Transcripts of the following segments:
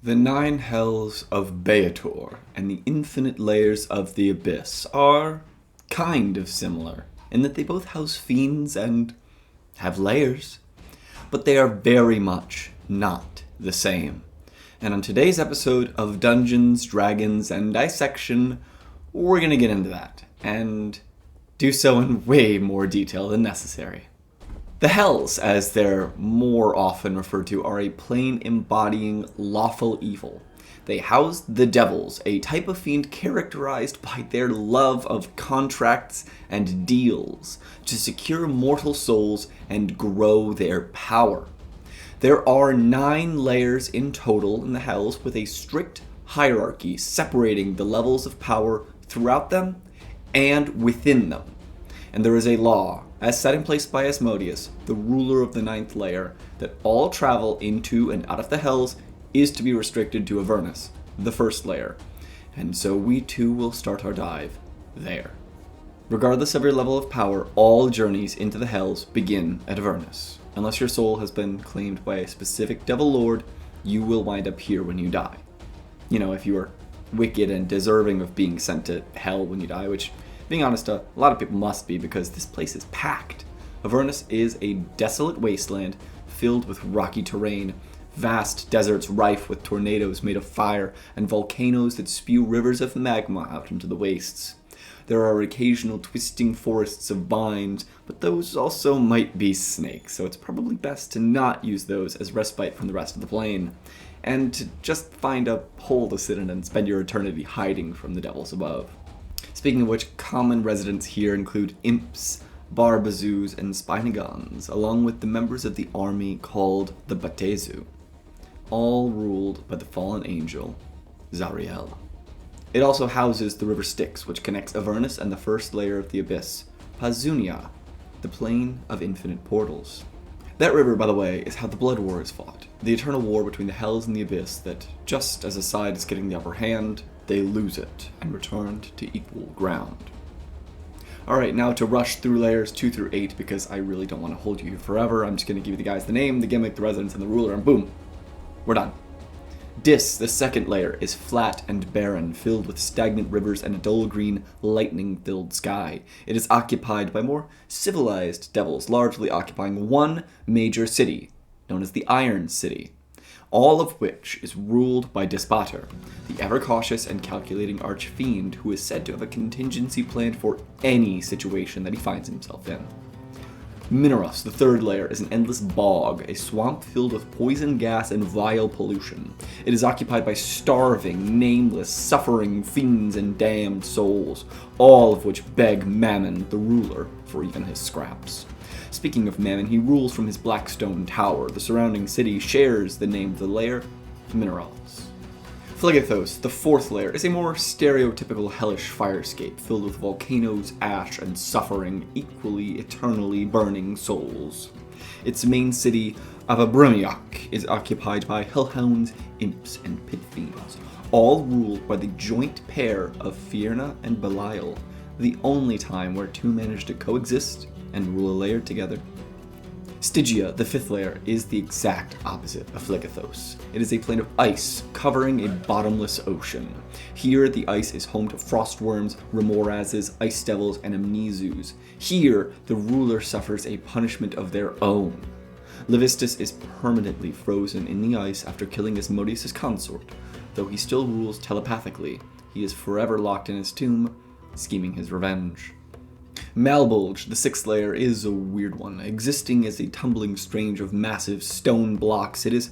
The nine hells of Beator and the infinite layers of the abyss are kind of similar in that they both house fiends and have layers, but they are very much not the same. And on today's episode of Dungeons, Dragons, and Dissection, we're going to get into that and do so in way more detail than necessary. The Hells, as they're more often referred to, are a plane embodying lawful evil. They house the devils, a type of fiend characterized by their love of contracts and deals to secure mortal souls and grow their power. There are 9 layers in total in the Hells, with a strict hierarchy separating the levels of power throughout them and within them. And there is a law, as set in place by Asmodeus, the ruler of the 9th layer, that all travel into and out of the Hells is to be restricted to Avernus, the 1st layer. And so we too will start our dive there. Regardless of your level of power, all journeys into the Hells begin at Avernus. Unless your soul has been claimed by a specific devil lord, you will wind up here when you die. You know, if you are wicked and deserving of being sent to hell when you die, which, being honest, a lot of people must be because this place is packed. Avernus is a desolate wasteland filled with rocky terrain, vast deserts rife with tornadoes made of fire, and volcanoes that spew rivers of magma out into the wastes. There are occasional twisting forests of vines, but those also might be snakes, so it's probably best to not use those as respite from the rest of the plane, and to just find a hole to sit in and spend your eternity hiding from the devils above. Speaking of which, common residents here include imps, barbazoos, and spinagons, along with the members of the army called the Batezu, all ruled by the fallen angel, Zariel. It also houses the river Styx, which connects Avernus and the 1st layer of the abyss, Pazunia, the plane of infinite portals. That river, by the way, is how the Blood War is fought, the eternal war between the Hells and the Abyss that, just as a side is getting the upper hand, they lose it and returned to equal ground. Alright, now to rush through layers 2 through 8, because I really don't want to hold you here forever. I'm just going to give you the guys the name, the gimmick, the residence, and the ruler, and boom, we're done. Dis, the 2nd layer, is flat and barren, filled with stagnant rivers and a dull green, lightning-filled sky. It is occupied by more civilized devils, largely occupying one major city, known as the Iron City, all of which is ruled by Dispater, the ever-cautious and calculating arch-fiend who is said to have a contingency plan for any situation that he finds himself in. Mineros, the 3rd layer, is an endless bog, a swamp filled with poison gas and vile pollution. It is occupied by starving, nameless, suffering fiends and damned souls, all of which beg Mammon, the ruler, for even his scraps. Speaking of Mammon, he rules from his Blackstone Tower. The surrounding city shares the name of the layer, Mineros. Phlegethos, the 4th layer, is a more stereotypical hellish firescape filled with volcanoes, ash, and suffering, equally eternally burning souls. Its main city, Avabrimiak, is occupied by hellhounds, imps, and pit fiends, all ruled by the joint pair of Fierna and Belial, the only time where two manage to coexist and rule a layer together. Stygia, the 5th layer, is the exact opposite of Phlegethos. It is a plane of ice covering a bottomless ocean. Here, the ice is home to frostworms, remorazes, ice devils, and amnesus. Here, the ruler suffers a punishment of their own. Levistus is permanently frozen in the ice after killing Asmodeus' consort. Though he still rules telepathically, he is forever locked in his tomb, scheming his revenge. Malbolge, the 6th layer, is a weird one. Existing as a tumbling strange of massive stone blocks, it is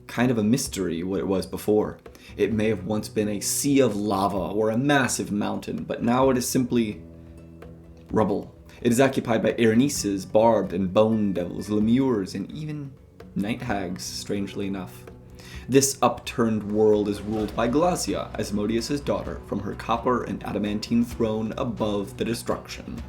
kind of a mystery what it was before. It may have once been a sea of lava or a massive mountain, but now it is simply rubble. It is occupied by Erinneses, barbed and bone devils, lemures, and even night hags, strangely enough. This upturned world is ruled by Glacia, Asmodeus' daughter, from her copper and adamantine throne above the destruction.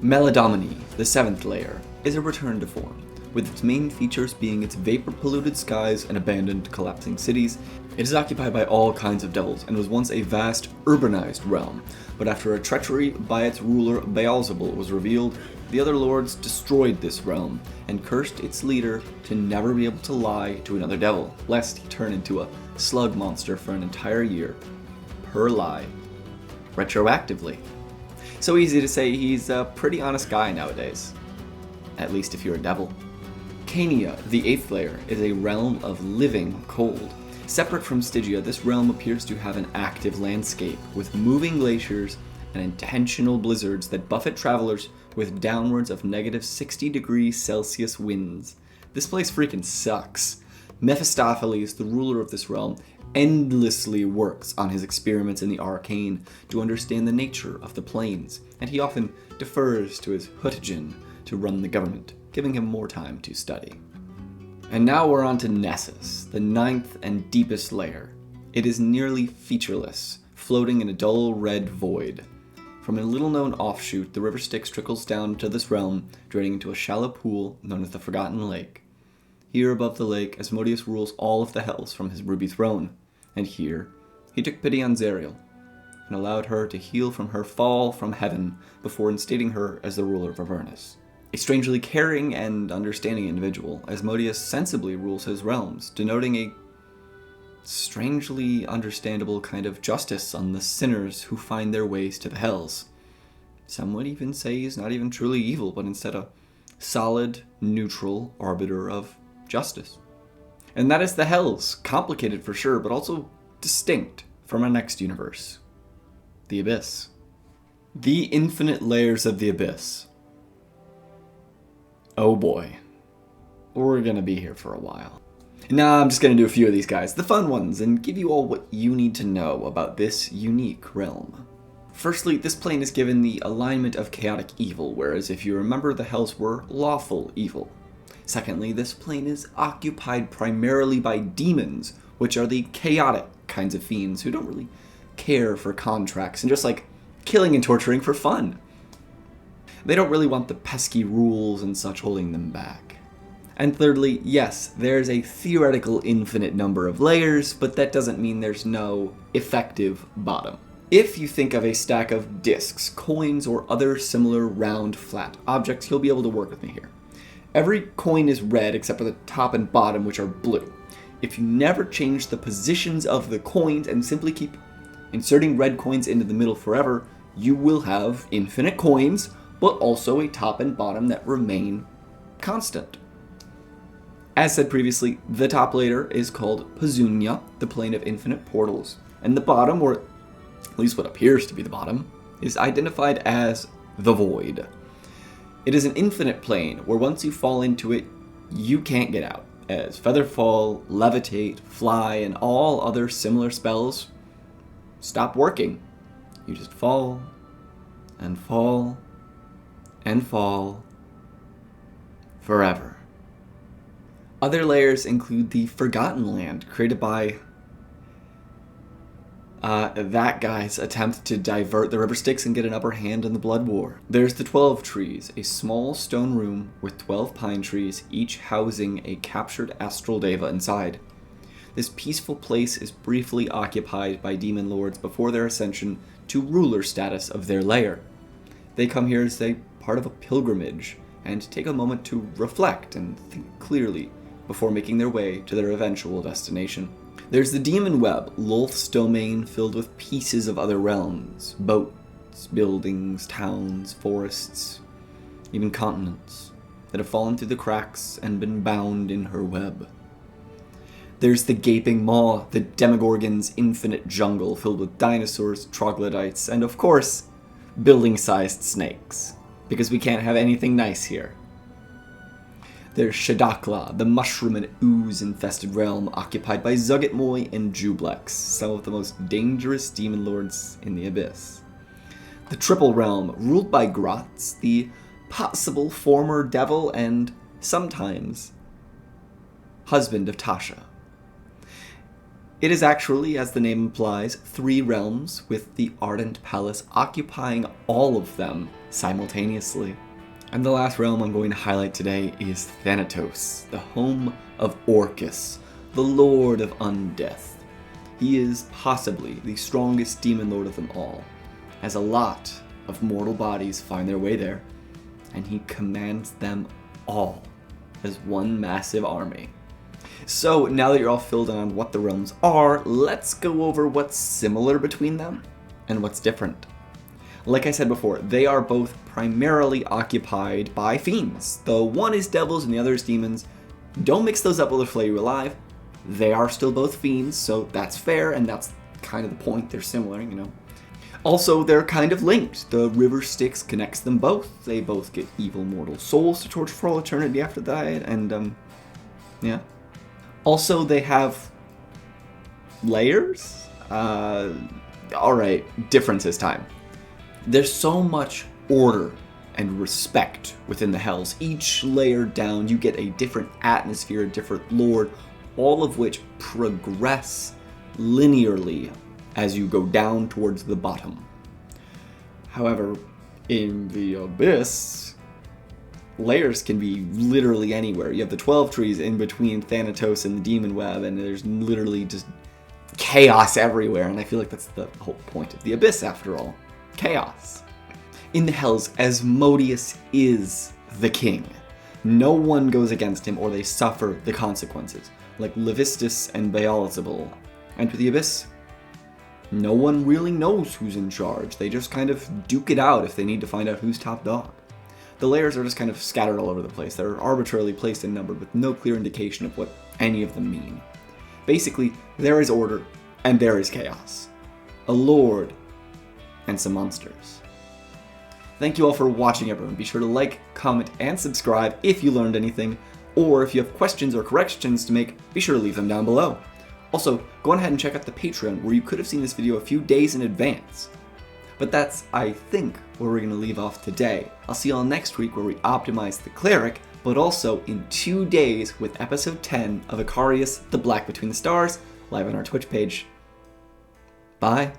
Meladomini, the 7th layer, is a return to form, with its main features being its vapor-polluted skies and abandoned, collapsing cities. It is occupied by all kinds of devils and was once a vast, urbanized realm, but after a treachery by its ruler Beelzebul was revealed, the other lords destroyed this realm and cursed its leader to never be able to lie to another devil, lest he turn into a slug monster for an entire year, per lie, retroactively. So easy to say he's a pretty honest guy nowadays. At least if you're a devil. Cania, the 8th layer, is a realm of living cold. Separate from Stygia, this realm appears to have an active landscape, with moving glaciers and intentional blizzards that buffet travelers with downwards of negative 60 degrees Celsius winds. This place freaking sucks. Mephistopheles, the ruler of this realm, endlessly works on his experiments in the arcane to understand the nature of the planes, and he often defers to his Hutijin to run the government, giving him more time to study. And now we're on to Nessus, the 9th and deepest layer. It is nearly featureless, floating in a dull red void. From a little-known offshoot, the river Styx trickles down to this realm, draining into a shallow pool known as the Forgotten Lake. Here above the lake, Asmodeus rules all of the hells from his ruby throne, and here he took pity on Zariel and allowed her to heal from her fall from heaven before instating her as the ruler of Avernus. A strangely caring and understanding individual, Asmodeus sensibly rules his realms, denoting a strangely understandable kind of justice on the sinners who find their ways to the hells. Some would even say he's not even truly evil, but instead a solid, neutral arbiter of justice. And that is the hells, complicated for sure, but also distinct from our next universe, the Abyss. The infinite layers of the Abyss. Oh boy, we're gonna be here for a while. Now I'm just gonna do a few of these guys, the fun ones, and give you all what you need to know about this unique realm. Firstly, this plane is given the alignment of chaotic evil, whereas if you remember, the hells were lawful evil. Secondly, this plane is occupied primarily by demons, which are the chaotic kinds of fiends who don't really care for contracts and just like killing and torturing for fun. They don't really want the pesky rules and such holding them back. And thirdly, yes, there's a theoretical infinite number of layers, but that doesn't mean there's no effective bottom. If you think of a stack of discs, coins, or other similar round, flat objects, you'll be able to work with me here. Every coin is red except for the top and bottom, which are blue. If you never change the positions of the coins and simply keep inserting red coins into the middle forever, you will have infinite coins, but also a top and bottom that remain constant. As said previously, the top layer is called Pazunia, the plane of infinite portals, and the bottom, or at least what appears to be the bottom, is identified as the Void. It is an infinite plane where once you fall into it, you can't get out, as Featherfall, Levitate, Fly, and all other similar spells stop working. You just fall, and fall, and fall, forever. Other layers include the Forgotten Land, created by that guy's attempt to divert the river Styx and get an upper hand in the Blood War. There's the 12 Trees, a small stone room with 12 pine trees, each housing a captured astral deva inside. This peaceful place is briefly occupied by demon lords before their ascension to ruler status of their lair. They come here as a part of a pilgrimage and take a moment to reflect and think clearly before making their way to their eventual destination. There's the Demon Web, Lolth's domain filled with pieces of other realms, boats, buildings, towns, forests, even continents that have fallen through the cracks and been bound in her web. There's the Gaping Maw, the Demogorgon's infinite jungle filled with dinosaurs, troglodytes, and of course, building-sized snakes, because we can't have anything nice here. There's Shadakla, the mushroom and ooze-infested realm occupied by Zuggtmoy and Jublex, some of the most dangerous demon lords in the Abyss. The Triple Realm, ruled by Grotz, the possible former devil and, sometimes, husband of Tasha. It is actually, as the name implies, 3 realms, with the Ardent Palace occupying all of them simultaneously. And the last realm I'm going to highlight today is Thanatos, the home of Orcus, the Lord of Undeath. He is possibly the strongest demon lord of them all, as a lot of mortal bodies find their way there, and he commands them all as one massive army. So now that you're all filled in on what the realms are, let's go over what's similar between them and what's different. Like I said before, they are both primarily occupied by fiends. The one is devils and the other is demons. Don't mix those up or they'll flay you alive. They are still both fiends, so that's fair, and that's kind of the point. They're similar, you know. Also, they're kind of linked. The river Styx connects them both. They both get evil mortal souls to torture for all eternity after that, and yeah. Also, they have layers? Alright, difference this time. There's so much order and respect within the Hells. Each layer down, you get a different atmosphere, a different lord, all of which progress linearly as you go down towards the bottom. However, in the Abyss, layers can be literally anywhere. You have the 12 trees in between Thanatos and the Demon Web, and there's literally just chaos everywhere, and I feel like that's the whole point of the Abyss, after all. Chaos. In the Hells, Asmodeus is the king. No one goes against him or they suffer the consequences, like Levistus and Beelzebul. And with the Abyss, no one really knows who's in charge. They just kind of duke it out if they need to find out who's top dog. The layers are just kind of scattered all over the place. They're arbitrarily placed and numbered with no clear indication of what any of them mean. Basically, there is order and there is chaos. A lord and some monsters. Thank you all for watching, everyone. Be sure to like, comment, and subscribe if you learned anything, or if you have questions or corrections to make, be sure to leave them down below. Also, go on ahead and check out the Patreon, where you could have seen this video a few days in advance. But that's, I think, where we're going to leave off today. I'll see you all next week where we optimize the Cleric, but also in 2 days with episode 10 of Icarius, The Black Between the Stars, live on our Twitch page. Bye.